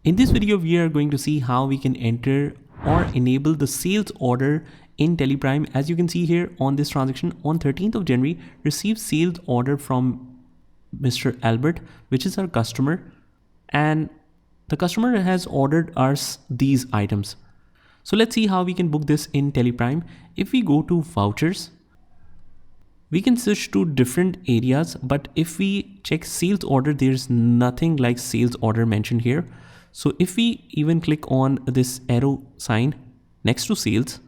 In this video, we are going to see how we can enter or enable the sales order in Teleprime. As you can see here on this transaction on 13th of January, received sales order from Mr. Albert, which is our customer. And the customer has ordered us these items. So let's see how we can book this in Teleprime. If we go to vouchers, we can switch to different areas, but if we check sales order, there's nothing like sales order mentioned here. So if we even click on this arrow sign next to sales,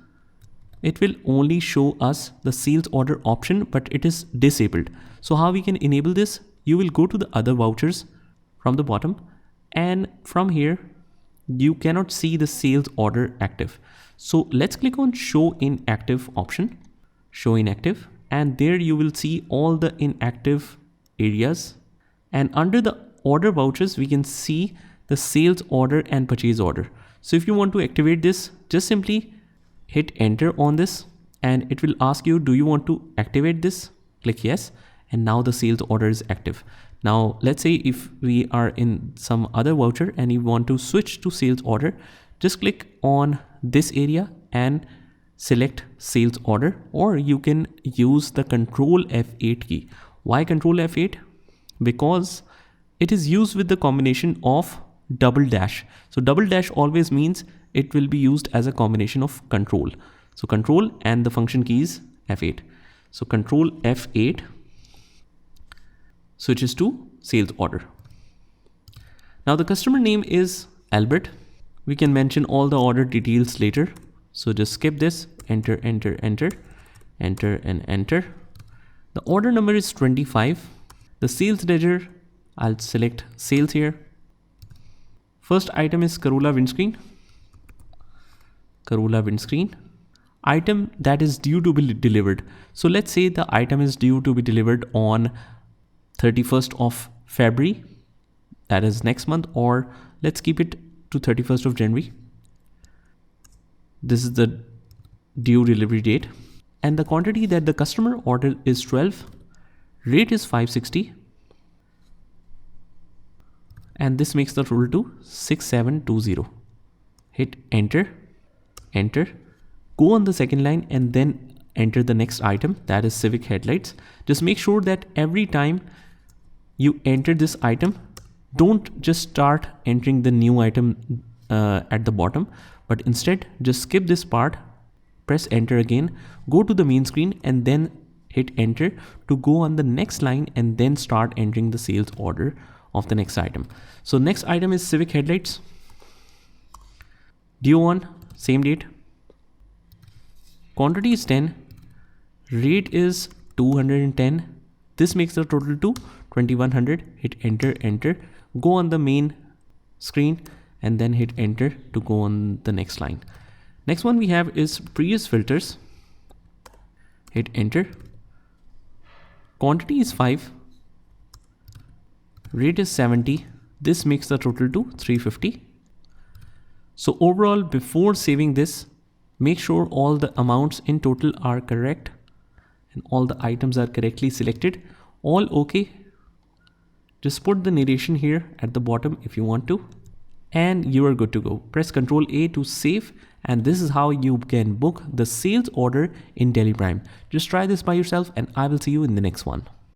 it will only show us the sales order option, but it is disabled. So how we can enable this? You will go to the other vouchers from the bottom, and from here, you cannot see the sales order active. So let's click on show inactive option, show inactive, and there you will see all the inactive areas. And under the order vouchers, we can see the sales order and purchase order. So if you want to activate this, just simply hit enter on this and it will ask you, do you want to activate this? Click yes. And now the sales order is active. Now, let's say if we are in some other voucher and you want to switch to sales order, just click on this area and select sales order, or you can use the Control F8 key. Why Control F8? Because it is used with the combination of double dash. So double dash always means it will be used as a combination of control. So control and the function key is F8. So Control F8 switches to sales order. Now the customer name is Albert. We can mention all the order details later. So just skip this, enter, enter, enter, enter, and enter. The order number is 25. The sales ledger, I'll select sales here. First item is Corolla windscreen. Corolla windscreen. Item that is due to be delivered. So let's say the item is due to be delivered on 31st of February, that is next month, or let's keep it to 31st of January. This is the due delivery date, and the quantity that the customer ordered is 12. Rate is 560, and this makes the total to 6720. Hit enter, enter, go on the second line and then enter the next item, that is Civic headlights. Just make sure that every time you enter this item, don't just start entering the new item at the bottom, but instead just skip this part, press enter again, go to the main screen and then hit enter to go on the next line and then start entering the sales order of the next item. So next item is Civic headlights, due on same date, quantity is 10, rate is 210. This makes the total to 2100. Hit enter, enter, go on the main screen and then hit enter to go on the next line. Next one we have is Prius filters. Hit enter. Quantity is 5. Rate is 70. This makes the total to 350. So overall, before saving this, make sure all the amounts in total are correct and all the items are correctly selected. All okay. Just put the narration here at the bottom if you want to, and you are good to go. Press Ctrl A to save, and this is how you can book the sales order in Teleprime. Just try this by yourself and I will see you in the next one.